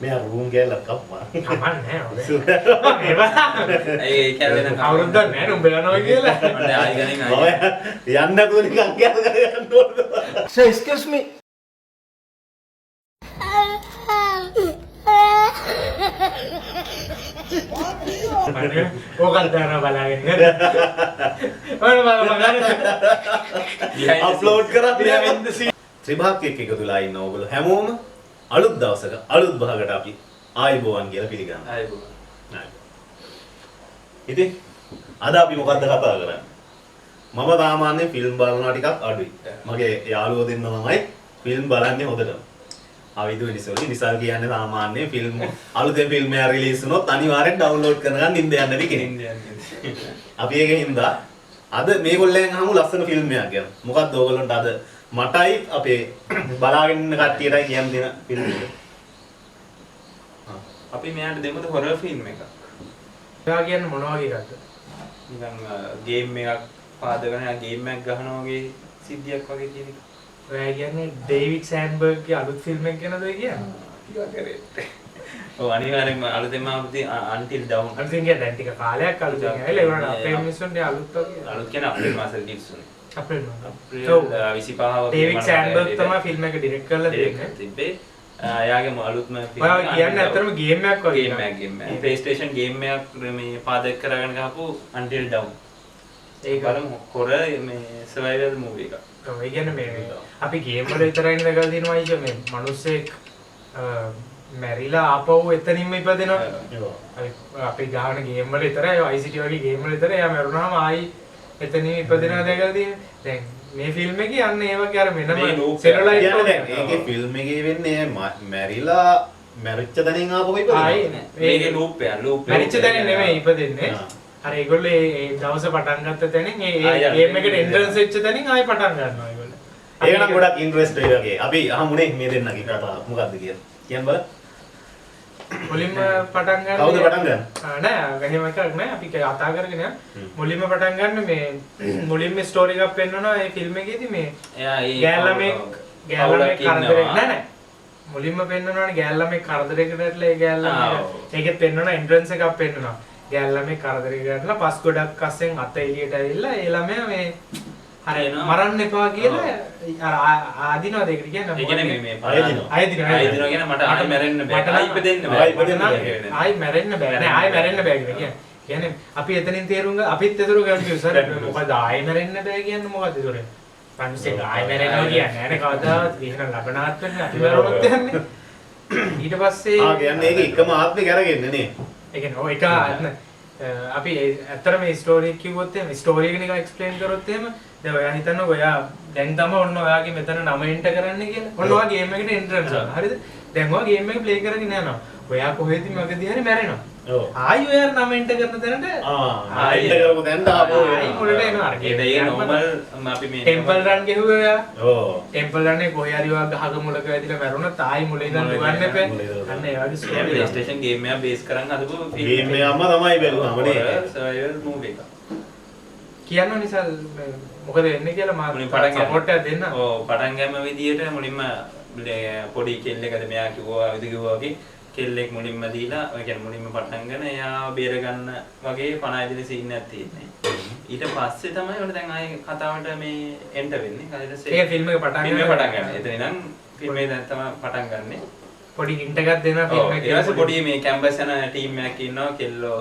मैं रूम गया लगा हुआ අමන් නෑ ඔය ඒ කැලේ අවුරුද්දක් නෑ නුඹ යනවා කියලා මට ආයි ගණන් මම ආයි යන්න කොහොමද නිකන් යන්න ඕනද sir excuse me ඕකල් දානවා බලාගෙන ඔන්න බලන්න අප්ලෝඩ් කරා ත්‍රිභාග්‍යයක් එකතුලා ඉන්න ඕගොල්ලෝ හැමෝම අලුත් දවසක අලුත් භාගකට අපි ආයිබෝවන් කියලා පිළිගන්නවා. ආයි බෝ ඉතින් අද අපි මොකද්ද කතා කරන්නේ? මම සාමාන්‍යයෙන් ෆිල්ම් බලනවා ටිකක් අඩුයි. මගේ යාළුවෝ දෙන්න තමයි ෆිල්ම් බලන්නේ හොඳටම. ආවිදු නිසල් කියන්නේ සාමාන්‍යයෙන් ෆිල්ම් අලුතෙන් ෆිල්ම් එකක් රිලීස් වුණොත් අනිවාර්යෙන් ඩවුන්ලෝඩ් කරගන්න ඉන්න යන්න දී කෙනෙක්. අපි ඒකෙන් හින්දා අද මේගොල්ලෙන් අහමු ලස්සන ෆිල්ම් එකක් ගැන. මොකද්ද ඕගොල්ලන්ට අද මටයි අපේ බලාගෙන ඉන්න කට්ටියටයි කියන්න දෙන ෆිල්ම් එක. අපි මෙයාට දෙමුද හොරර් ෆිල්ම් එකක්. ඔයා කියන්නේ මොන වගේ එකක්ද? නිකන් ගේම් එකක් පාදගෙන ගේම් එකක් ගහනවා වගේ සිද්ධියක් වගේ කියන එක. ඔයා කියන්නේ ඩේවිඩ් සෑන්බර්ග්ගේ අලුත් ෆිල්ම් එක ගැනද ඔය කියන්නේ? ටිකක් කරේ. ඔව් අනිවාර්යෙන්ම අලුතෙන්ම ආපුති until down. අලුතෙන් කියන්නේ දැන් ටික කාලයක් අලුතෙන් ඇවිල්ලා ඒ වුණාට අපේ මිනිස්සුන්ට අලුත් වගේ. අලුත් කියන්නේ අප්‍රේල් මාසෙ රිලීස් වුණේ. අප්‍රේල් 25 ඩේවිඩ් සෑන්බර්ග් තමයි ෆිල්ම් එක ඩිරෙක්ට් කරලා දෙන්නේ. තිබ්බේ. එයාගේ අලුත්ම ෆිල්ම් ඔයා කියන්නේ ඇත්තටම ගේම් එකක් වගේ. ගේම් එකක්. PlayStation ගේම් එකක් මේ පාදක කරගෙන ගහපු until down. ඒක හොරර් මේ survival movie එකක්. ඒ කියන්නේ මේ අපි ගේම් වල විතරයි නගලා දිනවා අයියෝ මේ මිනිස්සෙක් මැරිලා ආපහු එතනින්ම ඉපදෙනවා. අපි ගහන ගේම් වල විතරයි ICT වගේ ගේම් වල විතරයි එයා මැරුණාම ආයි එතනින් ඉපදෙනවා දැකලා තියෙන්නේ. දැන් මේ ෆිල්ම් එකේ යන්න ඒ වගේ අර වෙනම සෙලුලයිට් ඒකේ ෆිල්ම් එකේ වෙන්නේ මැරිලා මැරිච්ච තැනින් ආපහු ඉපදෙනවා. මේකේ ලූප් එක මැරිච්ච තැනින් නෙමෙයි ඉපදෙන්නේ. අර ඒගොල්ලෝ ඒ දවස් පටන් ගත්ත තැනින් ඒ ගේම් එකට එන්ට්‍රන්ස් වෙච්ච තැනින් ආයෙ පටන් ගන්නවා ඒගොල්ලෝ. ඒක නම් ගොඩක් ඉන්ට්‍රෙස්ටිං වගේ. අපි අහමුනේ මේ දෙන්නගේ කතාව මොකද්ද කියලා. කියන්න බලන්න. මුලින්ම පටන් ගන්න කවුද පටන් ගන්න? නෑ එහෙම එකක් නෑ අපි කතා කරගෙන යන මුලින්ම පටන් ගන්න මේ මුලින්ම ස්ටෝරි එකක් පෙන්නනවා ඒ ෆිල්ම් එකේදී මේ එයා ඒ ගෑල්ලමේ කරදරයක් නෑ මුලින්ම පෙන්නනවානේ ගෑල්ලමේ කරදරයකට ඇట్లా ඒ ගෑල්ලම ඒකෙත් පෙන්නනවා එන්ට්‍රන්ස් එකක් පෙන්නනවා ගෑල්ලමේ කරදරයකට ඇట్లా පස් ගොඩක් අස්සෙන් අත එළියට ඇවිල්ලා ඒ ළමයා මේ හරි මරන්න එපා කියලා අර ආදිනවද ඒකට කියන්නේ ඒ කියන්නේ මේ ආයදිනවා කියන මට ආයි මැරෙන්න බෑ ආයි ඉපදෙන්න බෑ ආයි මැරෙන්න බෑ නෑ ආයි මැරෙන්න බෑ කියලා කියන්නේ අපි එතනින් තේරුම් ගන්න අපිත් එතන කන්ෆියුස් හරි මොකද ආයි මැරෙන්න බෑ කියන්නේ මොකද ඒතොර පන්සෙක් ආයි මැරෙනවා කියන්නේ නෑනේ කවදාවත් විහිණ ලබනාත් වෙන්නේ අපි මැරුණොත් යන්නේ ඊට පස්සේ කියන්නේ ඒක එකම ආත්මේ කරගෙන්නේ නේ ඒ කියන්නේ ඔය එක අපි ඇත්තටම මේ ස්ටෝරි එක කිව්වොත් එහෙම ස්ටෝරි එක නිකන් එක්ස්ප්ලেইন කරොත් එහෙම දැන් ඔයා හිතන්න ඔයා දැන් තමයි ඔන්න ඔයාගේ මෙතන නම එන්ටර් කරන්න කියලා. ඔන්න ඔයා ගේම් එකට එන්ට්‍රන්ස් ගන්න. හරිද? දැන් ඔයා ගේම් එක ප්ලේ කරගෙන යනවා. ඔයා කොහෙද මගදී හරි මැරෙනවා. ඔව්. ආයි ඔයා නම එන්ටර් කරන තැනට ආයි එන්ටර් කරපු තැනට ආපහු ආයි මුලට එනවා. ඒ නෝමල් අපි මේ ටෙම්පල් රන් ගෙහුවා ඔයා. ඔව්. ටෙම්පල් රන් එක කොහේ හරි ඔයා ගහක මුලක වැදිලා මැරුණොත් ආයි මුල ඉඳන් දුවන්න එපා. අන්න ඒ වගේ ස්ටෝරි PlayStation ගේම් එක බේස් කරන් හදපු ගේම් එකම තමයි බැලුවාම නේ survival movie එක. කියන්න නිසා මොකද වෙන්නේ කියලා මම සපෝට් එකක් දෙන්න. ඔව් පටන් ගන්න විදියට මුලින්ම පොඩි කෙල්ලෙක්ද මෙයා කිව්වා වගේ කෙල්ලෙක් මුලින්ම දීලා ඔය කියන්නේ මුලින්ම පටන් ගන්න එයා බේර ගන්න වගේ 50 දින සීන් එකක් තියෙන්නේ. ඊට පස්සේ තමයි ඔන්න දැන් ආයේ කතාවට මේ එන්ටර් වෙන්නේ. ඊට පස්සේ ඒක ෆිල්ම් එක පටන් ගන්න. එතන ඉඳන් ෆිල්ම් එක දැන් තමයි පටන් ගන්නෙ. පොඩි හින්ට් එකක් දෙනවා ෆිල්ම් එකේ. ඊට පස්සේ පොඩි මේ කැම්පස් යන ටීම් එකක් ඉන්නවා කෙල්ලෝ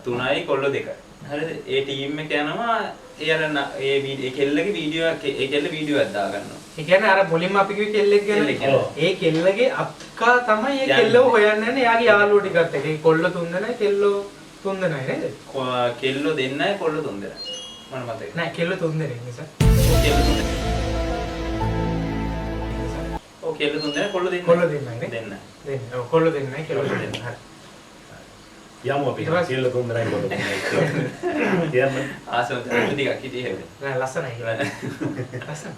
3යි කොල්ලෝ 2යි. හරිද? ඒ ටීම් එක යනවා ඒ අර ඒ කෙල්ලගේ වීඩියෝ එකක් ඒ කෙල්ල වීඩියෝ එකක් දා ගන්නවා. ඒ කියන්නේ අර මුලින්ම අපි කිව්වේ කෙල්ලෙක් ගැන. ඒ කෙල්ලගේ අක්කා තමයි ඒ කෙල්ලව හොයන්න යන්නේ. එයාගේ යාළුවෝ ටිකත් එක්ක. ඒ කොල්ල 3 දෙනයි කෙල්ලෝ 3 දෙනයි නේද? කෙල්ලෝ 2යි කොල්ලෝ 3 දෙනයි. මම මතකයි. නෑ කෙල්ලෝ 3 දෙනෙක් නිසා. ඔව් කෙල්ලෝ 3 දෙනයි කොල්ලෝ 2යි. කොල්ලෝ 2යි නේ. දෙන්න. ඔව් කොල්ලෝ 2යි කෙල්ලෝ 2යි. හරි. යමු අපි කියලා තුන්දරයි කොට කියන්න ආසම ටිකක් හිටියේ නෑ ලස්සනයි ලස්සන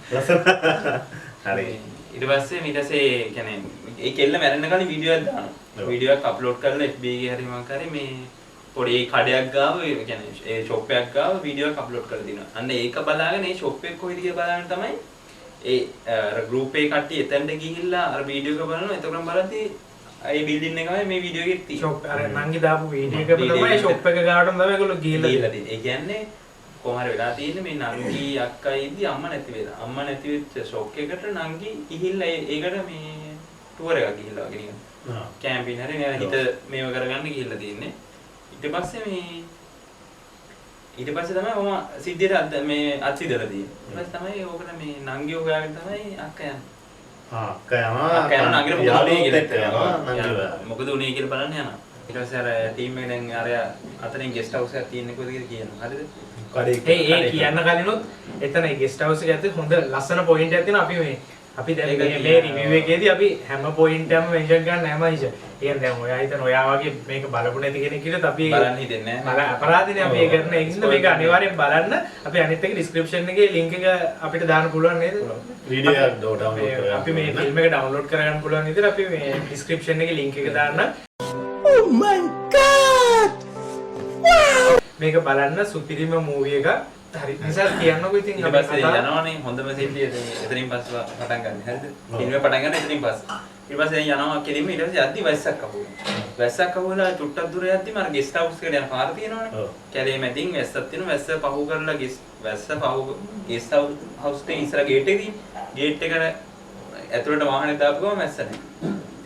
හරි ඊට පස්සේ කියන්නේ ඒ කෙල්ල මැරෙන්න කලින් වීඩියෝ එකක් දානවා වීඩියෝ එකක් අප්ලෝඩ් කරලා FB එකේ හරි මොකක් හරි මේ පොඩි කඩයක් ගාව කියන්නේ ඒ ෂොප් එකක් ගාව වීඩියෝ එකක් අප්ලෝඩ් කරලා දිනවා අන්න ඒක බලාගෙන ඒ ෂොප් එක කොහෙද කියලා බලාගෙන තමයි ඒ අර ගෲප් එකේ කට්ටිය එතනට ගිහිල්ලා අර වීඩියෝ එක බලනවා එතකොට බලද්දී ඒ බිල්ඩින් එකමයි මේ වීඩියෝ එකේ තියෙන්නේ. ෂොප් අර නංගි දාපු වීඩියෝ එක තමයි ෂොප් එක ගාටම තමයි ඒගොල්ලෝ ගිහිල්ලා තියෙන්නේ. ඒ කියන්නේ කොහොම හරි වෙලා තියෙන්නේ මේ නංගි අක්කා ඉදි අම්මා නැති වෙලා. අම්මා නැති වෙච්ච ෂොක් එකට නංගි ගිහිල්ලා ඒකට මේ ටුවර් එකක් ගිහිල්ලා වගේ නිකන්. කැම්පින් හරි නේද හිත මේව කරගන්න ගිහිල්ලා තියෙන්නේ. ඊට පස්සේ තමයි මම සිද්ධියට මේ අත්සිදලා තියෙන්නේ. ඊට පස්සේ තමයි ඕකට මේ නංගි හොයාගෙන තමයි අක්කා යන්නේ. අක්කා යනවා නංගිට මොකද උනේ කියලා බලන්න යනවා. ඊට පස්සේ අර ටීම් එක දැන් අර අතරින් ගෙස්ට් හවුස් එකක් තියෙන්නේ කොහෙද කියලා කියනවා. හරිද? ඒ කියන්න කලිනුත් එතන ගෙස්ට් හවුස් එක ඇතුලේ හොඳ ලස්සන පොයින්ට් එකක් තියෙනවා. අපි දැන් මේ රිවිව් එකේදී අපි හැම පොයින්ට් එකම මෙන්ෂන් කරන්න හැම ඉෂ. කියන්නේ දැන් ඔයා හිතන ඔයා වගේ මේක බලපු නැති කෙනෙක් කියලා අපි බලන්න හිතෙන්නේ නැහැ. අපරාධනේ අපි ඒ කරන ඉන්න මේක අනිවාර්යෙන් බලන්න. අපි අනිත් එක ඩිස්ක්‍රිප්ෂන් එකේ link එක අපිට දාන්න පුළුවන් නේද? වීඩියෝ එක ඩවුන්ලෝඩ් කරගන්න. අපි මේ ෆිල්ම් එක ඩවුන්ලෝඩ් කරගන්න පුළුවන් විදිහට අපි මේ ඩිස්ක්‍රිප්ෂන් එකේ link එක දාන්න. Oh my god! මේක බලන්න සුපිරිම මූවි එක. හරි. නිසා කියන්නකෝ ඉතින් ඊට පස්සේ යනවනේ හොඳම සිද්ධිය එතනින් පස්සේ පටන් ගන්න. හරිද? ෆිල්ම් එක පටන් ගන්න එතනින් පස්සේ. ඊට පස්සේ යනවා කෙලින්ම ඊට පස්සේ යද්දි වැස්සක් අහුවෙනවා. වැස්සක් අහුවලා චුට්ටක් දුර යද්දි මර ගෙස්ට් හවුස් එකට යන පාර තියෙනවනේ. කැලේ මැදින් වැස්සක් තියෙනවා. වැස්ස පහු කරලා ගෙස්ට් හවුස් එකේ ඉස්සර ගේට් එකේ ගේට් එකට ඇතුළට වාහනේ දාපු ගමන් වැස්ස නැහැ.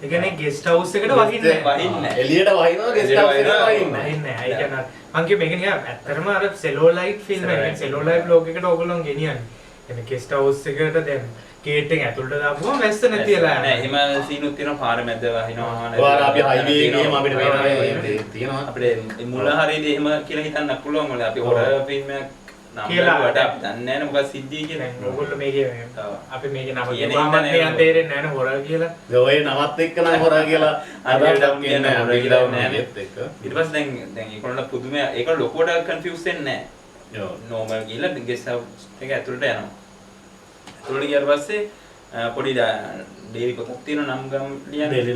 ඒ කියන්නේ ගෙස්ට් හවුස් එකට වහින්නේ නැහැ. එළියට වහිනවා ගෙස්ට් හවුස් එකට වහින්නේ. වහින්නේ නැහැ. ඒ කියන්නේ මං කිය මේක නිකන් ඇත්තටම අර සෙලෝලයිට් ෆිල්ම් එකක්. සෙලෝලයිට් බ්ලොග් එකට ඕගොල්ලෝ ගෙනියන්නේ. එන්නේ ගෙස්ට් හවුස් එකට දැන් ගේට් එක ඇතුළට දාපුවම වැස්ස නැතිලා යනවා. නෑ එහෙම සීනුත් තියෙනවා පාර මැද වහිනවා. ඔයාලා අපි හයිවේ එකේම අපිට තියෙනවා. අපිට මුල හරියදී එහෙම කියලා හිතන්න පුළුවන් වල අපි හොරර් ෆිල්ම් එකක් කියලා වට අපි දන්නේ නැහැ නේ මොකක්ද සිද්ධිය කියලා. ඕගොල්ලෝ මේකේ අපි මේකේ නම කියනවාම නිකන් තේරෙන්නේ නැහැ නේ හොරර් කියලා. ඔය නමත් එක්ක නම් හොරා කියලා අරකට කියන්නේ හොරා කියලා නෑ නේද ඊට පස්සේ දැන් ඒගොල්ලෝ පුදුමයි ඒක ලොකුවට කන්ෆියුස් වෙන්නේ නැහැ. නෝමල් ගිහලා ගෙස්ට් හවුස් එක ඇතුළට යනවා. ඇතුළට ගියාට පස්සේ පොඩි ඩේරි පොතක් තියෙනවා නම් ගම් ලියන්න. ඩේලි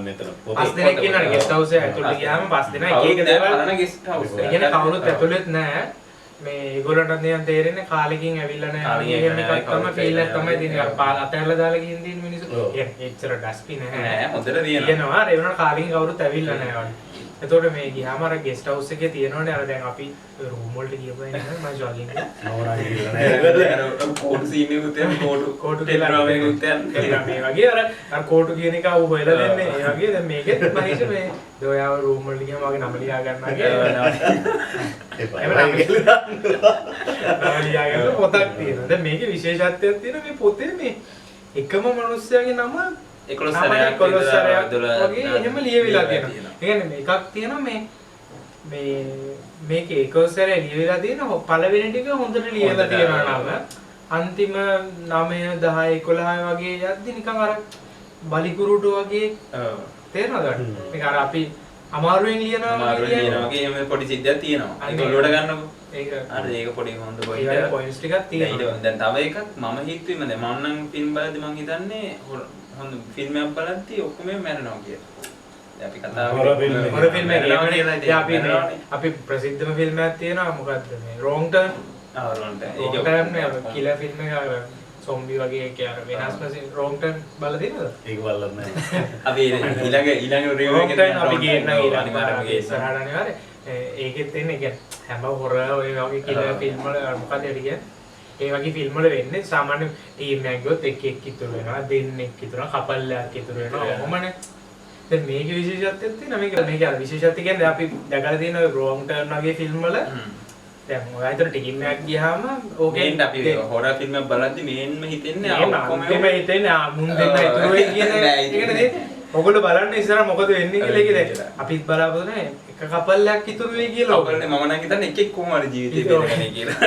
මෙතන පස් දෙනෙක් ඉන්නවා ගෙස්ට් හවුස් එක ඇතුළට ගියාම පස් දෙනා එක එක දේවල් අරන ගෙස්ට් හවුස් එක. ඒ කියන්නේ කවුරුත් ඇතුළෙත් නැහැ. මේ ඒගොල්ලන්ට නිකන් තේරෙන්නේ කාලෙකින් ඇවිල්ලා නැහැ. එහෙම එකක් තමයි ෆීල් එකක් තමයි තියෙන්නේ. අර පාල අතහැරලා දාලා ගින් දින මිනිස්සු. කියන්නේ එච්චර ඩස්පි නැහැ. නෑ හොඳට තියෙනවා. තියෙනවා. ඒ වෙනකොට කාලෙකින් කවුරුත් ඇවිල්ලා නැහැ වගේ. එතකොට මේ ගියාම අර ගෙස්ට් හවුස් එකේ තියෙනවනේ අර දැන් අපි රූම් වලට ගියපුවා නේද මම ජොගින් නෝරා කියලා නෑ. කෝටු සීන් එකකුත් තියෙනවා කෝටු කියලා ටෙලිග්‍රාම් එකකුත් තියෙනවා. මේ වගේ අර කෝටු කියන එක ආව හොයලා දෙන්නේ. ඒ වගේ දැන් මේකෙත් මහේෂ මේ දොයාව රූම් වලට ගියාම වගේ නම ලියා ගන්නවා කියලා. නම ලියා ගන්න පොතක් තියෙනවා. දැන් මේකේ විශේෂත්වයක් තියෙනවා මේ පොතේ මේ එකම මිනිස්සයාගේ නම 11 සැරයක් වගේ එහෙම ලියවිලා තියෙනවා. ඒ කියන්නේ මේකක් තියෙනවා මේ මේකේ 11 සැරේ ලියවිලා තියෙන පළවෙනි ටික හොඳට ලියලා තියෙනවා නම. අන්තිම 9 10 11 වගේ යද්දි නිකන් අර බලිකුරුට වගේ තේරෙනවද? මේක අර අපි අමාරුවෙන් ලියනවා වගේ එහෙම පොඩි සිද්ධියක් තියෙනවා. ඒක ඔලුවට ගන්නකො. ඒක අර ඒක පොඩි හොඳ පොයින්ට්ස් ටිකක් තියෙනවා. දැන් තව එකක් මම හිතුවේ දැන් මම නම් ෆිල්ම් බලද්දි මම හිතන්නේ හොඳ ෆිල්ම් එකක් බලද්දි ඔක්කොම මැරෙනවා කියලා. දැන් අපි කතා හොර ෆිල්ම් එකක් අපි ප්‍රසිද්ධම ෆිල්ම් එකක් තියෙනවා මොකද්ද මේ රෝන් ටර්න්. රෝන් ටර්න්. ඒක නේ කිලර් ෆිල්ම් එක සොම්බි වගේ එක අර වෙනස්ම රෝන් ටර්න් බලලා තියෙනවද? ඒක බලලා නැහැ. අපි ඊළඟ රිවිව් එකේ අපි ගේන්න ඊළඟ ඉස්සරහට අනිවාර්යයෙන් ඒකෙත් තියෙන එක හැම හොර ඔය වගේ කිලර් ෆිල්ම් වල මොකද කියන්නේ ඒ වගේ ෆිල්ම් වල වෙන්නේ සාමාන්‍ය ටීම් එකක් ගියොත් එක් ඉතුරු වෙනවා දෙන්නෙක් ඉතුරු වෙනවා කපල් එකක් ඉතුරු වෙනවා ඔහොමනේ. දැන් මේකේ විශේෂත්වයක් තියෙනවා මේක අර විශේෂත්වය කියන්නේ අපි දැකලා තියෙන ඔය රෝන් ටර්න් වගේ ෆිල්ම් වල දැන් ඔය අතර ටීම් එකක් ගියාම ඕකෙන් අපි හොරර් ෆිල්ම් එකක් බලද්දි මේන්ම හිතෙන්නේ ඔක්කොම හිතෙන්නේ මුන් දෙන්න ඉතුරු වෙයි කියන එකනේ. ඔයගොල්ලෝ බලන්න ඉස්සර මොකද වෙන්නේ කියලා ඒක දැන් අපිත් බලාපොරොත්තු නැහැ එක කපල් එකක් ඉතුරු වෙයි කියලා. ඔයගොල්ලෝ මම නම් හිතන්නේ එකෙක් කොහොම හරි ජීවිතේ බේරගන්නේ කියලා.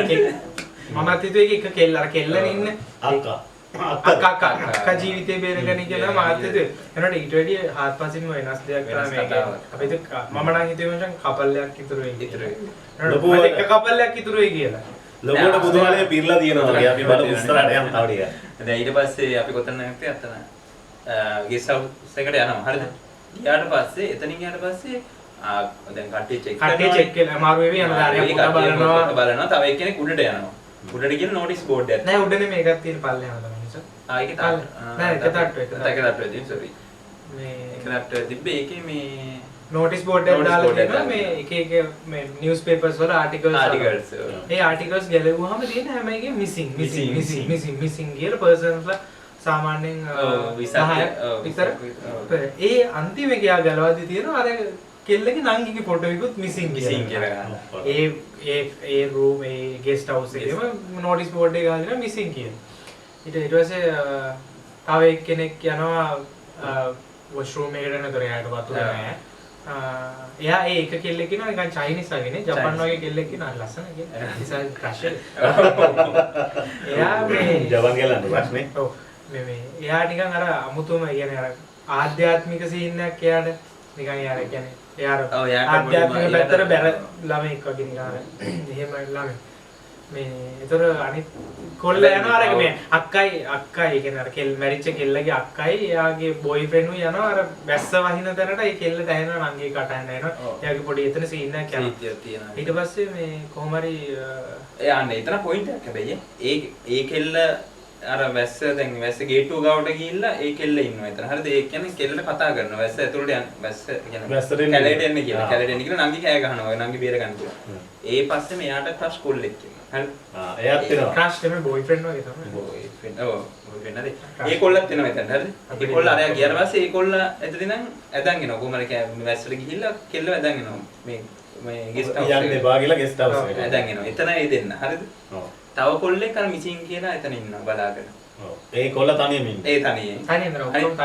මමත් හිතුවේ එක කෙල්ල අර කෙල්ලනේ ඉන්නේ අක්කා ජීවිතේ බේරගන්නේ කියලා මමත් හිතුවේ. එනකොට ඊට වැඩිය හාත්පසින්ම වෙනස් දෙයක් තමයි මේක. අපි හිතුවේ මම නම් හිතුවේ මචං කපල් එකක් ඉතුරු වෙයි. එක කපල් එකක් ඉතුරු වෙයි කියලා. ලොකුවට බුදුහාලේ පිරලා තියෙනවා වගේ අපි බලමු ඉස්සරහට යන්න තව ටිකක්. දැන් ඊට පස්සේ අපි කොතන නැත්තේ අතන ගෙස්ට් හවුස් එකට යනවා හරිද? ගියාට පස්සේ එතනින් ගියාට පස්සේ දැන් කට්ටිය චෙක් කරලා අමාරු වෙවි යනවා. බලනවා තව එක්කෙනෙක් උඩට යනවා. උඩට ගිහලා නෝටිස් බෝඩ් එකක් නෑ උඩනේ මේකක් තියෙන පල්ලෙහාම තමයි නිසා. ඒක තාම නෑ එක තට්ටුව ඒක තට්ටුව තියෙන සෝරි. මේ ඒකට තිබ්බේ ඒකේ මේ නෝටිස් බෝඩ් එකක් Notice දාලා board එකක් තියෙනවා මේ එක එක මේ නිවුස් පේපර්ස් වල ආටිකල්ස් ඒ ආටිකල්ස් ගැලවුවාම තියෙන හැම එකෙම මිසිං කියලා පර්සන්ස්ලා සාමාන්‍යයෙන් 10 විතර ඒ අන්තිම එක යා ගලවද්දි තියෙනවා අර කෙල්ලගේ නංගිගේ ෆොටෝ එකකුත් මිසිං කියලා. ඒ රූම් ඒ ගෙස්ට් හවුස් එකේම නෝටිස් බෝඩ් එක ගහලා මිසිං කියලා. ඊට පස්සේ තව එක්කෙනෙක් යනවා වොෂ්රූම් එකට නතර එයාට වතුර නැහැ. එයා ඒ එක කෙල්ලෙක් ඉන්නවා නිකන් චයිනීස් වගේනේ ජපන් වගේ කෙල්ලෙක් ඉන්නවා ලස්සන කෙල්ල. නිසා ක්‍රෂ් එයා මේ ජපන් කියලා ප්‍රශ්නේ. ඔව් මේ එයා නිකන් අර අමුතුම කියන්නේ අර ආධ්‍යාත්මික සීන් එකක් එයාට නිකන් එයාර කියන්නේ එයාර ආධ්‍යාත්මික පැත්තට බැර ළමෙක් වගේ නිකන් අර එහෙම ළමෙක්. මේ ඒතර අනිත් කොල්ල යනවා අර මේ අක්කයි කියන්නේ අර කෙල් මැරිච්ච කෙල්ලගේ අක්කයි එයාගේ බොයිෆ්‍රෙන්ඩ් උ යනවා අර වැස්ස වහින තැනට ඒ කෙල්ලට ඇහෙනවා නංගී කටහඬ එනවා. එයාගේ පොඩි එතන සීන් එකක් යනවා. ඊට පස්සේ මේ කොහොම හරි යන්නේ එතන පොයින්ට් එකක් හැබැයි ඒ කෙල්ල අර වැස්ස දැන් වැස්ස ගේට්ටුව ගාවට ගිහිල්ලා ඒ කෙල්ල ඉන්නවා එතන. හරිද? ඒ කියන්නේ කෙල්ලට කතා කරනවා. වැස්ස ඇතුළට යන්න. වැස්ස කියන්නේ කැලේට එන්න කියලා. කැලේට එන්න කියලා නංගි කෑ ගහනවා. නංගි බේර ගන්න කියලා. ඒ පස්සේ මෙයාට ක්‍රෂ් කොල්ලෙක් ඉන්නවා. හරි? එයාත් වෙනවා. ක්‍රෂ් තමයි බොයිෆ්‍රෙන්ඩ් වගේ තමයි. බොයිෆ්‍රෙන්ඩ්. ඔව් බොයිෆ්‍රෙන්ඩ් හරි. ඒ කොල්ලත් එනවා එතන. හරිද? ඒ කොල්ල අරයා ගියාට පස්සේ ඒ කොල්ල එතන ඉඳන් ඇදන් එනවා. කොහමද වැස්සට ගිහිල්ලා කෙල්ල ඇදන් එනවා. මේ ගෙස්ට් හවුස් යන්න එපා කියලා ගෙස්ට් හවුස් එකට. ඇදන් එනවා. එතන ඒ දෙන්න. හරිද? ඔව්. තව කොල්ලෙක් අර මිසින් කියලා එතන ඉන්නවා බලාගෙන. ඔව්. ඒ කොල්ල තනියම ඉන්නේ. ඒ තනියෙන්.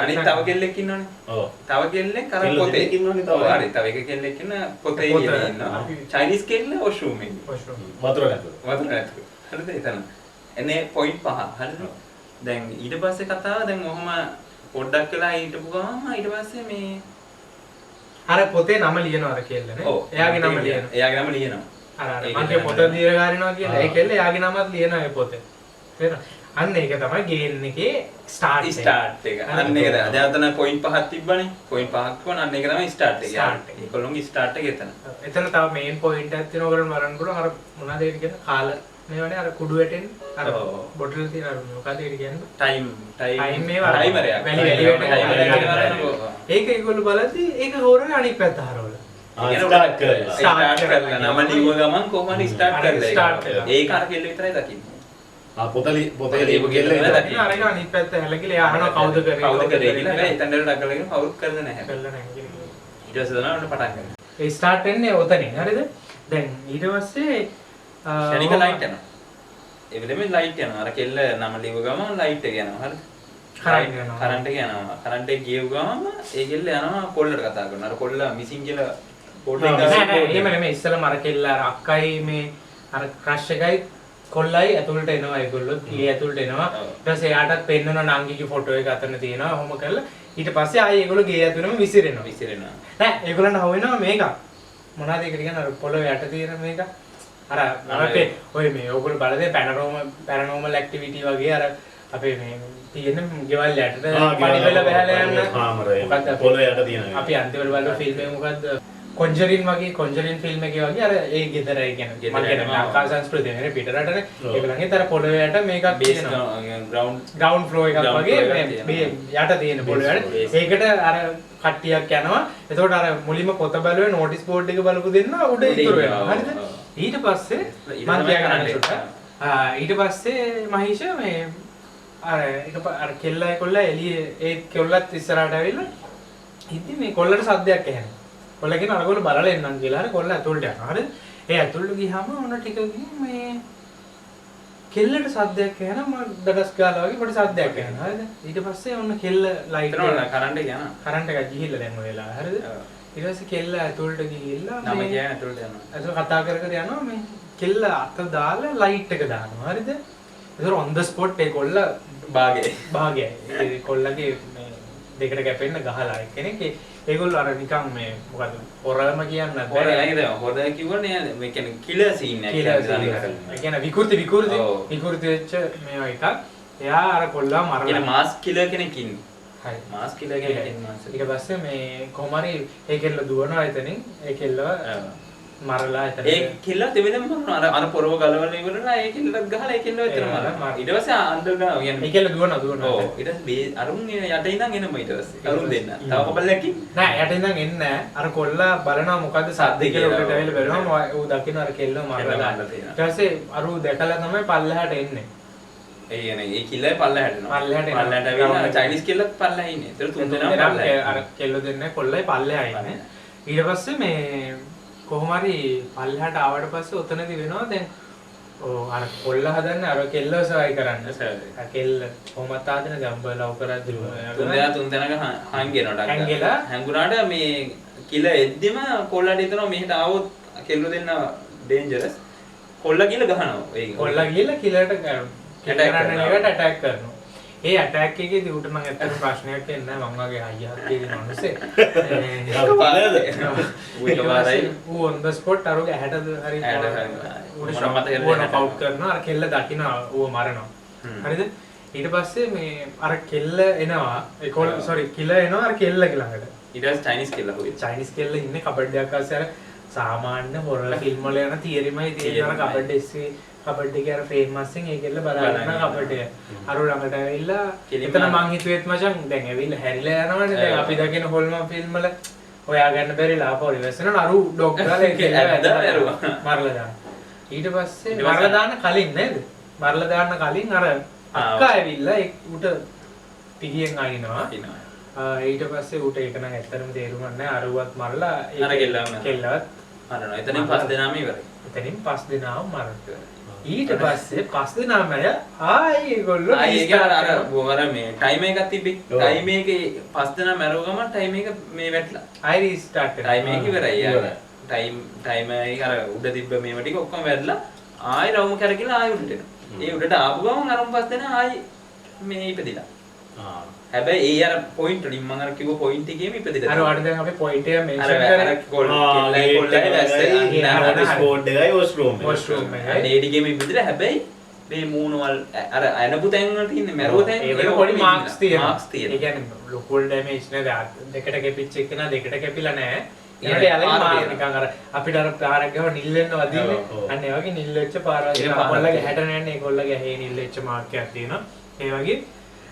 අනිත් තව කෙල්ලෙක් ඉන්නවනේ. ඔව්. තව කෙල්ලෙක් අර පොතේ ඉන්නවනේ තව. හරි. තව එක කෙල්ලෙක් ඉන්න පොතේ ඉන්නවා. චයිනීස් කෙල්ල වොෂ්රූම් එකේ. වතුර නැතුව. වතුර නැතුව. හරිද? එතන. එනේ පොයින්ට් 5. හරිද? දැන් ඊට පස්සේ කතාව දැන් ඔහම පොඩ්ඩක් වෙලා හිටපු ගමන් ඊට පස්සේ මේ අර පොතේ නම ලියනවා අර කෙල්ලනේ. එයාගේ නම ලියනවා. එයාගේ නම ලියනවා. අර මගේ පොත දීලා ගන්නවා කියලා ඒ කෙල්ල එයාගේ නමත් ලියනවා ඒ පොතේ. තේරෙනවද? අන්න ඒක තමයි ගේම් එකේ ස්ටාර්ට් එක. අන්න ඒක තමයි. දැන් අතන පොයින්ට් 5ක් තිබ්බනේ. පොයින්ට් 5ක් තිබුණා අන්න ඒක තමයි ස්ටාර්ට් එක. ඒගොල්ලෝගේ ස්ටාර්ට් එක එතන. එතන තව මේන් පොයින්ට් එකක් තියෙනවා ඔයගොල්ලෝ බලන්න පුළුවන් අර මොනවද ඒක කියන්නේ කාල මේවනේ අර කුඩු වැටෙන අර බොටල් තියෙන අර මොකද ඒක කියන්නේ ටයිම් මේවා ටයිමර් එකක්. වැලි ඒක ඒගොල්ලෝ බලද්දි ඒක හොරනේ අනිත් පැත්ත හරවල. ස්ටාර්ට් කරලා නම ලියුව ගමන් කොහොමද ස්ටාර්ට් කරලා ඒක අර කෙල්ල විතරයි දකින්නේ. පොතේ ලියපු කෙල්ල දකින්න අර එක අනිත් පැත්ත හැලගිලා එයා අහනවා කවුද කරේ කියලා. හැබැයි එතන ඩගලගෙන කවුරුත් කරන්නේ නැහැ. කළා නැහැ කියලා. ඊට පස්සේ තමයි ඔන්න පටන් ගන්න. ඒ ස්ටාර්ට් වෙන්නේ ඔතනින් හරිද? දැන් ඊට පස්සේ ෂණික ලයිට් යනවා. ඒ වෙලෙම ලයිට් යනවා. අර කෙල්ල නම ලියුව ගමන් ලයිට් එක යනවා. හරිද? කරන්ට් එක යනවා. කරන්ට් එක ගියව ගමන් ඒ කෙල්ල යනවා කොල්ලට කතා කරනවා. අර කොල්ල මිසින් කියලා බෝඩ් එක නෑ නෑ එහෙම නෙමෙයි ඉස්සෙල්ලාම අර කෙල්ල අර අක්කයි මේ අර ක්‍රෂ් එකයි කොල්ලයි ඇතුළට එනවා ඒගොල්ලෝ ඊ ඇතුළට එනවා ඊට පස්සේ එයාටත් පෙන්නනවා නංගිගේ ෆොටෝ එක අතන තියෙනවා ඔහොම කරලා ඊට පස්සේ ආයේ ඒගොල්ලෝ ගේ ඇතුළෙම විසිරෙනවා නෑ ඒගොල්ලන්ට හොවෙනවා මේක මොනවද ඒකට කියන්නේ අර පොළොවේ යට තියෙන මේක අර අපේ ඔය මේ ඕගොල්ලෝ බලදේ පැරනෝමල් ඇක්ටිවිටි වගේ අර අපේ මේ තියෙන ගෙවල් යටට පඩි පෙළ බහලා යන්න පොළොවේ යට තියෙන අපි අන්තිමට බලන ෆිල්ම් එක මොකද්ද කොන්ජරින් ෆිල්ම් එකේ වගේ අර ඒ ගෙදර ඒ කියන්නේ මම කියන්නේ ලංකා සංස්කෘතිය නේ පිටරටනේ ඒගොල්ලන්ගේ තර පොළොවේ යට මේකක් තියෙනවා ග්‍රවුන්ඩ් ෆ්ලෝ එකක් වගේ මේ යට තියෙන පොළොවේ යට ඒකට අර කට්ටියක් යනවා එතකොට අර මුලින්ම පොත බලුවේ නෝටිස් බෝඩ් එක බලපු දෙන්න උඩ ඉතුරු වෙනවා හරිද ඊට පස්සේ මම කියන්න ඊට පස්සේ මහේෂ මේ අර කෙල්ලයි කොල්ල එළියේ ඒ කොල්ලත් ඉස්සරහට ඇවිල්ලා ඉතින් මේ කොල්ලට සද්දයක් ඇහෙනවා කොල්ල කියන අරගොල්ල බලලා එන්නම් කියලා හරි කොල්ල ඇතුළට යනවා හරි ඒ ඇතුළට ගියාම ඔන්න ටිකකින් මේ කෙල්ලට සද්දයක් ඇහෙනවා මම දඩස් ගාලා වගේ පොඩි සද්දයක් ඇහෙනවා හරිද ඊට පස්සේ ඔන්න කෙල්ල ලයිට් එක කරන්ට් එක යනවා කරන්ට් එක ගිහිල්ලා දැන් ඔය වෙලාව හරිද ඊට පස්සේ කෙල්ල ඇතුළට ගිහිල්ලා නම කියන්නේ ඇතුළට යනවා ඇතුළට කතා කර කර යනවා මේ කෙල්ල අත දාලා ලයිට් එක දානවා හරිද ඒතර ඔන් ද ස්පොට් ඒ කොල්ල භාගයයි ඒ කොල්ලගේ මේ දෙකට කැපෙන්න ගහලා කෙනෙක් ඒගොල්ලෝ අර නිකන් මේ මොකද හොරම කියන්න හොර නේද හොර කිව්වනේ මේ කියන්නේ කිලර් සීන් එකක් ඒ කියන්නේ විකෘති වෙච්ච මේවා එකක් එයා අර කොල්ලා මරලා කියන මාස් කිලර් කෙනෙක් ඉන්නේ හරි මාස් කිලර් කෙනෙක් ඉන්නවා ඊට පස්සේ මේ කොහමරි ඒ කෙල්ල දුවනවා එතනින් ඒ කෙල්ලව මරලා එතන ඒ කිල්ල දෙවෙනිම මරනවා අර පොරව ගලවලා ඉවරලා ඒ කිල්ලත් ගහලා ඒ කිල්ල විතර මරනවා ඊට පස්සේ අnder කියන්නේ ඒ කිල්ල දුවනවා ඔව් ඊට පස්සේ අරුන් යට ඉඳන් එනම ඊට පස්සේ අරුන් දෙන්න තව කබල්ලකින් නෑ යට ඉඳන් එන්නේ නෑ අර කොල්ලා බලනවා මොකද්ද සද්ද කියලා උඩට ඇවිල්ලා බලනවා ඌ දකින්න අර කෙල්ලව මරලා ඊට පස්සේ අර ඌ දැකලා තමයි පල්ලෙහාට එන්නේ ඒ කියන්නේ ඒ කිල්ලයි පල්ලෙහාට එනවා පල්ලෙහාට ඇවිල්ලා චයිනීස් කිල්ලත් පල්ලෙහා ඉන්නේ ඒතර තුන් දෙනා පල්ලෙහා අර කෙල්ල දෙන්නේ කොල්ලයි පල්ලෙහා ඉන්නේ ඊට පස්සේ මේ කොහොම හරි පල්ලෙහාට ආවට පස්සේ ඔතනදී වෙනවා දැන් ඔව් අර කොල්ල හදන්නේ අර කෙල්ලව සවයි කරන්න අර කෙල්ල කොහොමද ආදින ගම්බ ලව් කරද්දී තුන් දෙනාක හංගෙනවා හංගුණාට මේ කිල එද්දිම කොල්ලට හිතනවා මෙහෙට ආවොත් කෙල්ල දෙන්න ඩේන්ජරස් කොල්ල කියලා ගහනවා ඒක කොල්ල ගිහලා කිලට ඇටැක් කරනවා ඒ ඇටැක් එකේදී උට මම ඇත්තට ප්‍රශ්නයක් එන්නේ නැහැ මම වගේ අයියා කියන මිනිස්සේ ඌ on the spot අර ඇහැට හරි ඌට කවුට් කරනවා අර කෙල්ල දකිනවා ඌව මරනවා හරිද ඊට පස්සේ මේ අර කෙල්ල එනවා ඒ කොල්ල සෝරි කිල එනවා අර කෙල්ල ළඟට ඊට පස්සේ චයිනීස් කෙල්ල හොයි චයිනීස් කෙල්ල ඉන්නේ කබඩ් එකක් අස්සේ අර සාමාන්‍ය හොරලා ෆිල්ම් වල යන තියරිමයි තියෙන අර කබඩ් එකේ කබඩ් එකේ අර ෆේමස් එකෙන් ඒකෙල්ල බලාගෙන කබඩ් එක අර ළඟට ඇවිල්ලා එතන මං හිතුවේත් මචං දැන් ඇවිල්ලා හැරිලා යනවනේ දැන් අපි දකින හොල්මන් ෆිල්ම් වල හොයා ගන්න බැරි ලාපෝ රිවර්ස් වෙනවා අරු ඩොග් ගාලා ඒකෙල්ල ඇදලා මරලා දාන ඊට පස්සේ මරලා දාන්න කලින් නේද මරලා දාන්න කලින් අර අක්කා ඇවිල්ලා උට පිටියෙන් අයින්නවා ඊට පස්සේ උට ඒක නම් ඇත්තටම තේරුම් නැහැ අරුවත් මරලා අර කෙල්ලවත් මරනවා එතනින් පස් දෙනාම ඉවරයි එතනින් පස් දෙනාම මරනවා ඊට පස්සේ පස් දෙනාම ආයි ඒගොල්ලෝ අර මේ ටයිම් එකක් තිබ්බේ ටයිම් එකේ පස් දෙනා මැරුව ගමන් ටයිම් එක මේ වැටලා ආයි රීස්ටාර්ට් කරා ටයිම් එක ඉවරයි ටයිම් එක අර උඩ තිබ්බ මේව ටික ඔක්කොම වැටලා ආයි රවුම් කරකිලා ආයි උඩට එනවා ඒ උඩට ආපු ගමන් අරන් පස් දෙනා ආයි මේ ඉපදිලා හැබැයි ඒ අර පොයින්ට් වලින් මම අර කිව්ව පොයින්ට් එකේම ඉපදිලා අර වඩ දැන් අපි පොයින්ට් එක මෙන්ෂන් කරා අර කොල්ලයි දැස්සේ අර ස්පෝට් එකයි වොෂ්රූම් එකයි ඒඩිගේම ඉපදිලා හැබැයි මේ මූණවල් අර අනපු තැන් වල තියෙන මැරුව තැන් ඒ වල පොඩි මාක්ස් තියෙනවා මාක්ස් තියෙනවා ඒ කියන්නේ ලොකල් ඩැමේජ් නේද දෙකට කැපිච්ච එක නා දෙකට කැපිලා නැහැ ඊට යාලගේ මාර නිකන් අර අපිට අර පාරක් ගාව නිල් වෙන්න වදින්නේ අන්න ඒ වගේ නිල් වෙච්ච පාරවල් කොල්ලගේ හැට නෑනේ ඒගොල්ලගේ ඇහි නිල් වෙච්ච මාර්ක් එකක් තියෙනවා ඒ වගේ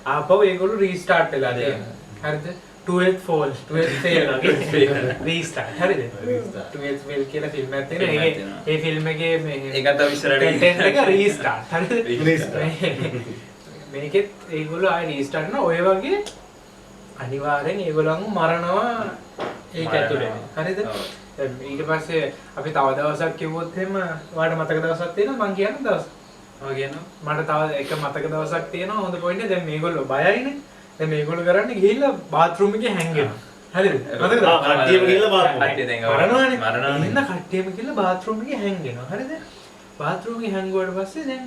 ආපහු ඒගොල්ලෝ රීස්ටාර්ට් වෙලා තියෙනවා හරිද 2th fall 2th fail වගේ රීස්ටාර්ට් හරිද 2th fail කියලා ෆිල්ම් එකක් තියෙනවා ඒ ෆිල්ම් එකේ මේ ඒකත් අපි ඉස්සරහට කන්ටෙන්ට් එක රීස්ටාර්ට් හරිද මේකෙත් ඒගොල්ලෝ ආයි රීස්ටාර්ට් කරනවා ඔය වගේ අනිවාර්යෙන් ඒගොල්ලන්ව මරනවා ඒක ඇතුලේ හරිද ඊට පස්සේ අපි තව දවසක් කිව්වොත් එහෙම ඔයාලට මතක දවසක් තියෙනවා මං කියන දවස් ඔය කියනවා මට තව එක මතක දවසක් තියෙනවා හොඳ පොයින්ට් එක දැන් මේගොල්ලෝ බයයිනේ දැන් මේගොල්ලෝ කරන්නේ ගිහිල්ලා බාත්රූම් එකේ හැංගෙනවා හරිද මතකද කට්ටියම ගිහිල්ලා බාත්රූම් කට්ටිය දැන් මරනවානේ ඉන්න කට්ටියම ගිහිල්ලා බාත්රූම් එකේ හැංගෙනවා හරිද බාත්රූම් එකේ හැංගුවාට පස්සේ දැන්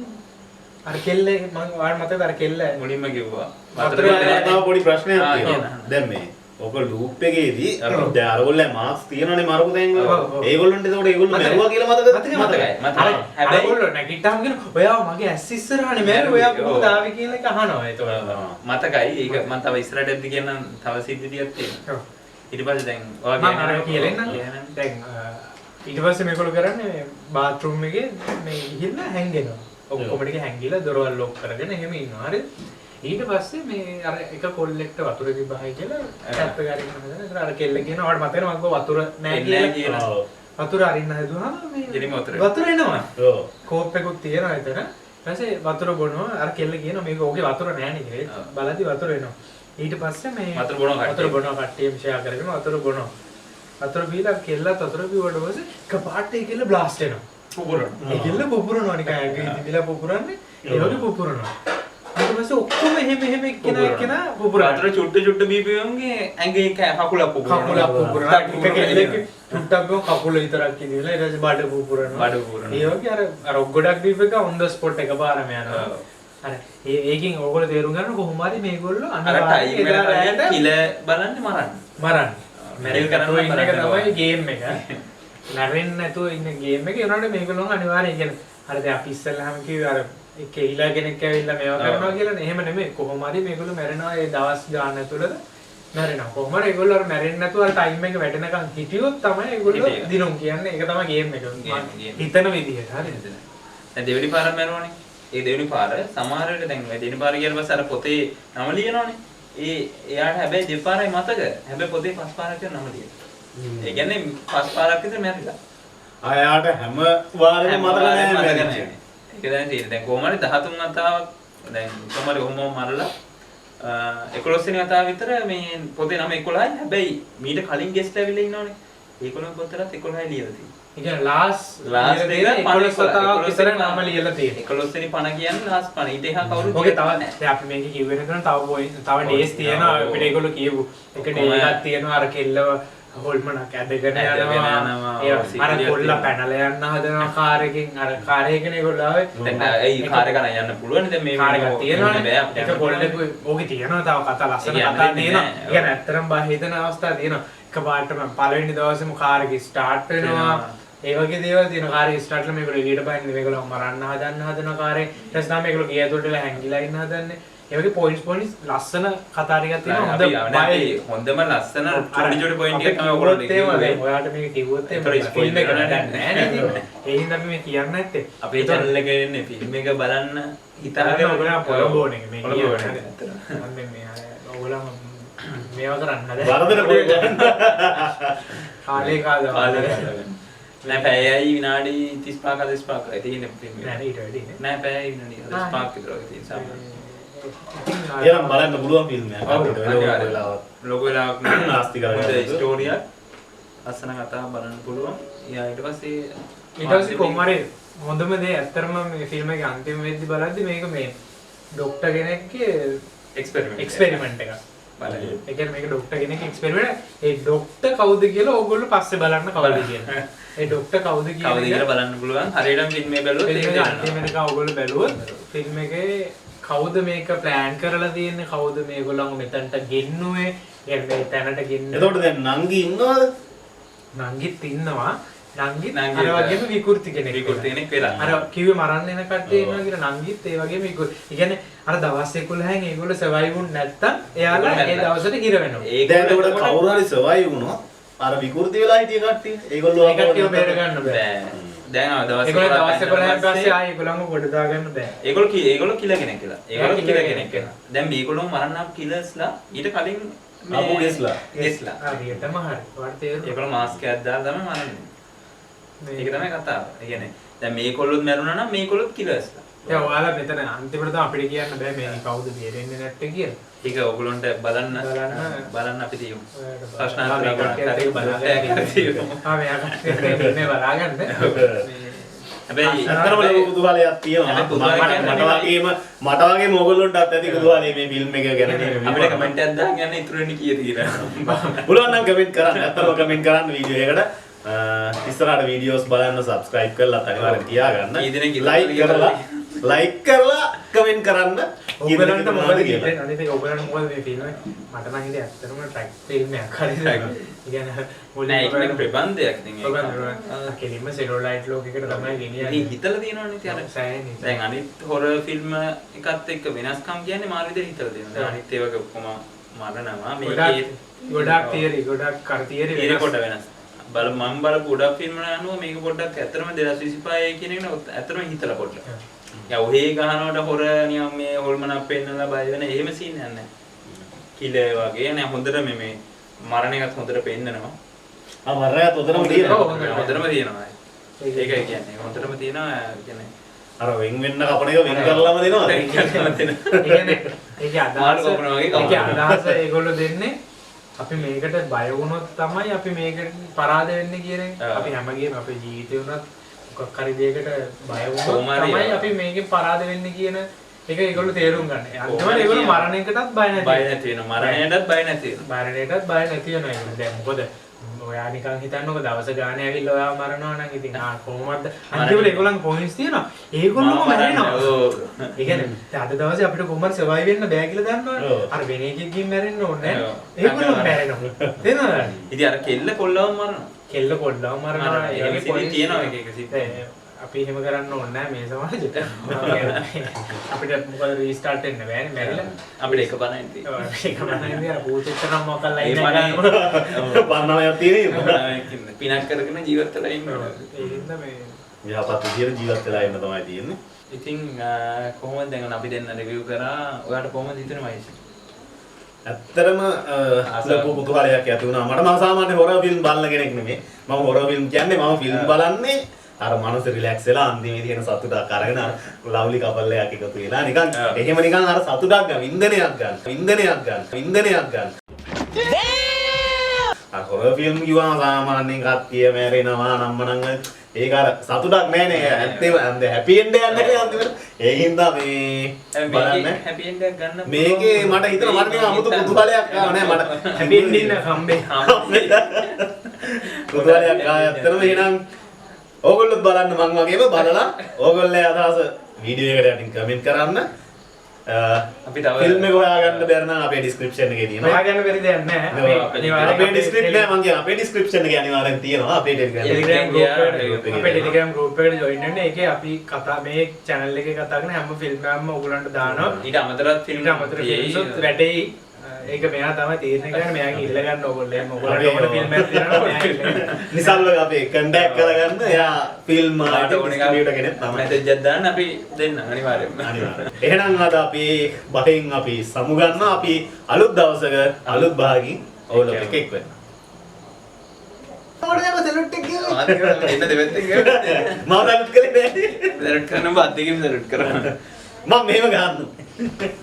අර කෙල්ල මම ඔයාලට මතකද අර කෙල්ල මුලින්ම කිව්වා වතුර තව පොඩි ප්‍රශ්නයක් තියෙනවා දැන් මේ ඔක ලූප් එකේදී අර දැන් අරගොල්ලෝ මාක්ස් තියනනේ මරපු තැන් වල ඒගොල්ලොන්ට ඒකට ඒගොල්ලෝ මැරුවා කියලා මතකයි හැබැයි ඒගොල්ලෝ නැගිට්ටාම කියන ඔයාව මගේ ඇස් ඉස්සරහනේ මැරුවා ඔයා කොහොමද ආවේ කියලා එක අහනවා ඒතකොට මතකයි ඒක මම තව ඉස්සරහට එද්දි කියන්නම් තව සිද්ධියක් තියෙනවා ඊට පස්සේ දැන් මම අර කියලෙන්නම් දැන් ඊට පස්සේ මේගොල්ලෝ කරන්නේ බාත්රූම් එකේ මේ ගිහිල්ලා හැංගෙනවා ඔක්කොම ටික හැංගිලා දොරවල් ලොක් කරගෙන එහෙම ඉන්නවා හරිද ඊට පස්සේ මේ අර එක කොල්ලෙක්ට වතුර තිබ්බහයි කියලා ටැප් එක අරින්න හදන. ඒතර අර කෙල්ල කියනවා ඔයාලට මතකද මම වතුර නැහැ කියලා. වතුර අරින්න හදුවාම මේ වතුර එනවා. ඔව්. කෝප් එකකුත් තියෙනවා එතන. ඊපස්සේ වතුර බොනවා අර කෙල්ල කියනවා මේක ඕකේ වතුර නැහැ නේ කියලා. බලද්දි වතුර එනවා. ඊට පස්සේ මේ වතුර බොනවා කට්ටියම ෂෙයා කරගෙන වතුර බොනවා. වතුර බීලා කෙල්ලත් වතුර බීවට පස්සේ කපාට ඒ කෙල්ල බ්ලාස්ට් වෙනවා. පුපුරනවා. ඒ කෙල්ල පුපුරනවා නිකන් ඇඟේ ඉදිලා පුපුරන්නේ. ඒ වගේ පුපුරනවා. ඊට පස්සේ ඔක්කොම එහෙම එක්කෙනා පුපුරනවා. අතර චුට්ට බීපියෝන්ගේ ඇඟේ කකුලක් පුපුරනවා. එක කෙල්ලෙක් චුට්ටක් කකුල විතරක් ඉදිලා ඊට පස්සේ බඩ පුපුරනවා. ඒ වගේ අර ගොඩක් බීප් එක on the spot එකපාරම යනවා. අර ඒකෙන් ඕගොල්ලෝ තේරුම් ගන්න කොහොම හරි මේගොල්ලෝ අනිවාර්යයෙන් කිල බලන්නේ මරන්න. මැරෙල් කරනවා ඉන්න එක තමයි ගේම් එක. මැරෙන්නේ නැතුව ඉන්න ගේම් එක ඒනොට මේගොල්ලෝ අනිවාර්යයෙන් කියන්නේ අර දැන් අපි ඉස්සෙල්ලාම කිව්වේ අර කෙයිලා කෙනෙක් ඇවිල්ලා මේවා කරනවා කියලා නේ. එහෙම නෙමෙයි. කොහොම හරි මේගොල්ලෝ මැරෙනවා ඒ දවස් ගාන ඇතුළත මැරෙනවා. කොහොම හරි ඒගොල්ලෝ අර මැරෙන්නේ නැතුව අර ටයිම් එක වැටෙනකන් හිටියොත් තමයි ඒගොල්ලෝ දිනුම් කියන්නේ. ඒක තමයි ගේම් එක. හිතන විදිහට. හරිද? දැන් දෙවෙනි පාර මැරුණානේ. ඒ දෙවෙනි පාර සමහර වෙලට දැන් දෙවෙනි පාර කියන පස්සේ අර පොතේ නම ලියනවනේ. එයාට හැබැයි දෙපාරයි මතක. හැබැයි පොතේ පස් පාරක් කියන නම ලියනවා. ඒ කියන්නේ පස් පාරක් විතර මැරිලා. අයාට හැම වාරෙම මතක නැහැ. ඒක දැන් තියෙන්නේ. දැන් කොහොම හරි 13 වතාවක් දැන් කොහොම හරි ඔහොම මරලා 11 වෙනි වතාව විතර මේ පොතේ නම 11යි. හැබැයි මීට කලින් ගෙස්ට් ඇවිල්ලා ඉන්නවනේ. ඒගොල්ලෝ පොතටත් 11යි ලියලා තියෙන්නේ. ඒ කියන්නේ ලාස්ට් එක 11 වතාවක් විතර නම ලියලා තියෙන්නේ. 11 වෙනි පණ කියන්නේ ලාස්ට් පණ. ඊට එහා කවුරුත් ඔගේ තව දැන් අපි මේක කිව්වේ නැතනම් තව පොයින්ට් තව ඩේස් තියෙනවා අපිට ඒගොල්ලෝ කියපු. එක ඩේ එකක් තියෙනවා අර කෙල්ලව හොල්මනක් ඇදගෙන යනවා. අර කොල්ලා පැනලා යන්න හදනවා කාර් එකකින් අර කාර් එකනේ ඒගොල්ලෝ ආවේ. දැන් ඒ කාර් එක යන්න පුළුවන්. දැන් මේ කාර් එකක් තියෙනවානේ. ඒක කොල්ලෙකු ඕකේ තියෙනවා තව කතා ලස්සන කතා තියෙනවා. ඒ කියන්නේ ඇත්තටම බා හිතන අවස්ථා තියෙනවා. එකපාරටම පළවෙනි දවසේම කාර් එක ස්ටාර්ට් වෙනවා. ඒ වගේ දේවල් තියෙනවා. කාර් එක ස්ටාර්ට් කරලා මේගොල්ලෝ එළියට බහින්නේ මේගොල්ලෝ මරන්න හදන කාරේ. ඊට පස්සේ තමයි මේගොල්ලෝ ගිය ඇතුළට වෙලා හැංගිලා ඉන්න හදන්නේ. ඒ වගේ පොයින්ට්ස් ලස්සන කතා ටිකක් තියෙනවා. හොඳම ලස්සන චුටි පොයින්ට් එකක් තමයි ඔයගොල්ලෝ දෙන්නේ. ඔයාලට මේක කිව්වොත් එහෙම ෆිල්ම් එක නෑ නේද? ඒ හින්දා අපි මේ කියන්නේ නැත්තේ. අපේ channel එකේ ඉන්නේ ෆිල්ම් එක බලන්න හිතාගෙන ඔයගොල්ලෝ පොළඹෝන එක මේ කියන්නේ. මම මේ ඔයගොල්ලෝ මේවා කරන්න හදන්නේ. වරදට පොඩ්ඩක් කාලේ කාලා නෑ පැයයි විනාඩි 35ක 45ක තියෙන ෆිල්ම් එක. නෑ ඊට වැඩි නේ. නෑ පැයයි විනාඩි 35ක විතර වගේ තියෙන සාමාන්‍ය. එනම් බලන්න පුළුවන් ෆිල්ම් එකක්. අපිට වෙලාවක්. ලොකු වෙලාවක් නාස්ති කරගන්න. ස්ටෝරියක් අසන කතාව බලන්න පුළුවන්. ඊට පස්සේ කොහොම හරි හොඳම දේ ඇත්තටම මේ ෆිල්ම් එකේ අන්තිම වෙද්දි බලද්දි මේක මේ ડોක්ටර් කෙනෙක්ගේ එක්ස්පෙරිමන්ට් එකක්. බලන්න. ඒ කියන්නේ මේක ડોක්ටර් කෙනෙක්ගේ එක්ස්පෙරිමන්ට්. ඒ ડોක්ටර් කවුද කියලා ඕගොල්ලෝ පස්සේ බලන්න කවුද කියලා. ඒ ડોක්ටර් කවුද කියලා බලන්න පුළුවන්. හරියටම ෆිල්ම් එක බැලුවොත් ඒක අන්තිම වෙනකන් ඕගොල්ලෝ බැලුවොත් ෆිල්ම් එකේ කවුද මේක ප්ලෑන් කරලා තියෙන්නේ කවුද මේගොල්ලන්ව මෙතනට ගෙන්නුවේ يعني තැනට ගෙන්නේ. එතකොට දැන් නංගි ඉන්නවද? නංගිත් ඉන්නවා. නංගිත් අර වගේම විකෘති කෙනෙක් වෙලා. අර කිව්වේ මරන්න එන කට්ටිය ඉන්නවා කියලා නංගිත් ඒ වගේම විකෘති. ඒ කියන්නේ අර දවස් 11න් ඒගොල්ලෝ සර්වයිව් වුනේ නැත්තම් එයාලා ඒ දවසට හිර වෙනවා. දැන් එතකොට කවුරු හරි සර්වයිව් වුණොත් අර විකෘති වෙලා හිටිය කට්ටිය ඒගොල්ලෝ ඒ කට්ටිය බේර ගන්න බෑ. දැන් දවස් 11න් පස්සේ ආයෙ ඒගොල්ලන්ව කොට දාගන්න බෑ. ඒගොල්ලෝ කිල කෙනෙක් කියලා. ඒගොල්ලෝ කිල කෙනෙක් කියලා. දැන් මේගොල්ලෝ මරන්න කිලර්ස්ලා ඊට කලින් ආපු ගෙස්ලා. හරියටම හරි. වට තේරුණා. ඒගොල්ලෝ මාස්ක් එකක් දාලා තමයි මරන්නේ. ඒක තමයි කතාව. ඒ කියන්නේ දැන් මේගොල්ලොත් මැරුණා නම් මේගොල්ලොත් කිලර්ස්ලා. දැන් ඔයාලා මෙතන අන්තිමට තමයි අපිට කියන්න බෑ මේ කවුද බේරෙන්නේ නැත්තේ කියලා. ඒක ඕගොල්ලොන්ට බලන්න අපි තියමු. ප්‍රශ්න අහලා බලන්න. මෙයා කට්ටිය ඉන්නේ බලාගන්න. හැබැයි අතරම ලොකු කුතුහලයක් තියෙනවා. මට වගේ මොගොල්ලොන්ටත් ඇති කුතුහලය මේ ෆිල්ම් එක ගැන. අපිට කමෙන්ට් එකක් දාන්න යන්න ඉතුරු වෙන්නේ කීයද කියලා. පුළුවන් නම් කමෙන්ට් කරන්න. අතරම කමෙන්ට් කරන්න වීඩියෝ එකට. ඉස්සරහට වීඩියෝස් බලන්න subscribe කරලා අනිවාර්යෙන් තියාගන්න. like කරලා කමෙන්ට් කරන්න. ඔයගලන්ට මොකද කියන්නේ? අනිත් ඒක ඔයගලන්ට මොකද මේ ෆිල්ම් එක? මට නම් හිතේ ඇත්තටම ට්‍රැක් ෆිල්ම් එකක් හරිද? කියන්නේ නෑ ඒක ප්‍රබන්ධයක් නේ. ප්‍රබන්ධ කෙලින්ම සෙලෝලයිට් ලෝකයකට තමයි ගෙනියන්නේ. ඉතින් හිතලා තියෙනවනේ ඉතින් දැන් අනිත් හොරර් ෆිල්ම් එකත් එක්ක වෙනස්කම් කියන්නේ මාර විදිහට හිතලා තියෙනවා. දැන් අනිත් ඒවාගේ ඔක්කොම මරනවා. මේකේ ගොඩක් තියරි ගොඩක් කර තියරි කොට වෙනස්. මම බලපු ගොඩක් ෆිල්ම් වල අනුව මේක පොඩ්ඩක් ඇත්තටම 2025 කියන එක ඇත්තටම හිතලා පොඩ්ඩක්. යා ඔහේ ගහනකොට හොර නියම් මේ හොල්මනක් පෙන්නලා බය වෙන එහෙම සීන් එකක් නැහැ. කිලර් වගේ නෑ හොඳට මේ මරණ එකත් හොඳට පෙන්නනවා. මරණයත් හොඳටම තියෙනවා. හොඳටම තියෙනවා. ඒකයි කියන්නේ හොඳටම තියෙනවා කියන්නේ අර වෙන් වෙන්න කපන එක වෙන් කරලාම දෙනවා. වෙන් කරලාම දෙනවා. ඒ කියන්නේ ඒකේ අදහස ඒගොල්ලෝ දෙන්නේ අපි මේකට බය වුණොත් තමයි අපි මේකට පරාද වෙන්නේ කියන එක. අපි හැමගේම අපේ ජීවිතේ උනත් මොකක් හරි දෙයකට බය වුණොත් තමයි අපි මේකෙන් පරාද වෙන්නේ කියන එක ඒගොල්ලෝ තේරුම් ගන්න. අන්තිමට ඒගොල්ලෝ මරණයකටත් බය නැති වෙනවා. මරණයටත් බය නැති වෙනවා. මරණයටත් බය නැති වෙනවා ඒගොල්ලෝ. දැන් මොකද ඔයා නිකන් හිතන්නකො දවස ගානේ ඇවිල්ලා ඔයා මරනවා නම් ඉතින් කොහොමද අන්තිමට ඒගොල්ලන් පොයින්ට්ස් තියෙනවා. ඒගොල්ලෝම මැරෙනවා. ඒ කියන්නේ අද දවසේ අපිට කොහොමද සර්වයිව් වෙන්න බෑ කියලා දන්නවනේ. අර වෙන එකකින් මැරෙන්න ඕනේ නෑ. ඒගොල්ලෝ මැරෙනවා. තේරෙනවද? ඉතින් අර කෙල්ල කොල්ලවම මරනවා. කෙල්ල කොල්ලවම මරනවා. ඒකේ පොයින්ට් තියෙනවා එක එක සිත්. අපි එහෙම කරන්න ඕනේ නැහැ මේ සමාජෙට. අපිට මොකද රීස්ටාර්ට් වෙන්න බෑනේ මැරිලා. අපිට එක පණයි තියෙන්නේ. ඔව් ඒක බලන්නේ අර පූතෙච්ච නම් මොකක්ද ඒ ලයින් එක පණයි පන්නමයක් තියෙන්නේ. පිනක් කරගෙන ජීවත් වෙලා ඉන්නවා. ඒ හින්දා මේ යහපත් විදියට ජීවත් වෙලා ඉන්න තමයි තියෙන්නේ. ඉතින් කොහොමද දැන් අපි දෙන්න රිවිව් කරා. ඔයාලට කොහොමද හිතෙන්නේ මයිස්? ඇත්තටම ලොකු කුතුහලයක් ඇති වුණා මට. මම සාමාන්‍ය හොරර් ෆිල්ම් බලන කෙනෙක් නෙමෙයි. මම හොරර් ෆිල්ම් කියන්නේ මම ෆිල්ම් බලන්නේ අර මනස රිලැක්ස් වෙලා අන්තිමේ තියෙන සතුටක් අරගෙන ලව්ලි කපල් එකක් එකතු වෙලා නිකන් එහෙම නිකන් අර සතුටක් ගන්න වින්දනයක් ගන්න. අර හොරර් ෆිල්ම් කිව්වම සාමාන්‍යයෙන් කට්ටිය මැරෙනවා නම්මනම් ඒක අර සතුටක් නෑනේ. ඇත්තම හැපි එන්ඩ් එකක් නැහැ අන්තිමට. ඒකින්ද මේ බලන්න හැපි එන්ඩ් එකක් ගන්න මේකේ මට හිතෙනවා මට නිකන් අමුතු කුතුහලයක් ආවා නෑ මට. හැපි එන්ඩ් ඉන්න කම්බේ. කුතුහලයක් ආවා. ඇත්තටම එහෙනම් ඕගොල්ලොත් බලන්න මං වගේම බලලා ඕගොල්ලෝ අදහස වීඩියෝ එකට යටින් කමෙන්ට් කරන්න. අපි තව ෆිල්ම් එක හොයාගන්න බැරි නම් අපේ ඩිස්ක්‍රිප්ෂන් එකේ තියෙනවා. හොයාගන්න බැරි දෙයක් නැහැ. අපේ ඩිස්ක්‍රිප්ෂන් නෑ මං කියන්නේ අපේ ඩිස්ක්‍රිප්ෂන් එකේ අනිවාර්යෙන් තියෙනවා. අපේ ටෙලිග්‍රෑම් ගෲප් එකට ජොයින් වෙන්න. ඒකේ අපි කතා මේ channel එකේ කතා කරන හැම ෆිල්ම් එකක්ම ඕගොල්ලන්ට දානවා. ඊට අමතරව ෆිල්ම් ෆිල්ම්ස් වැටෙයි. ඒක මෙයා තමයි තීරණය කරන්නේ. මෙයාගෙන් ඉල්ල ගන්න ඕගොල්ලෝ. ඕගොල්ලන්ට ඕන ෆිල්ම් එකක් තියෙනවා මෙයා ඉල්ල ගන්න. නිසල්ව අපේ කන්ටැක්ට් කරගන්න. එයා ෆිල්ම් ඩිස්ට්‍රිබියුටර් කෙනෙක් තමයි. මැසේජ් එකක් දාන්න අපි දෙන්න අනිවාර්යයෙන්ම. එහෙනම් අද අපි බහින් අපි සමු ගන්නවා. අපි අලුත් දවසක අලුත් භාගින් ඕගොල්ලෝ එක්ක එක් වෙනවා. මොකටද මේ සෙලුට් එක කියන්නේ? ආදික එන්න දෙපැත්තෙන් ගියා. මම සෙලුට් කළේ නෑ. සෙලුට් කරනවා බත් දෙකෙන් සෙලුට් කරනවා. මම මෙහෙම ගන්නවා.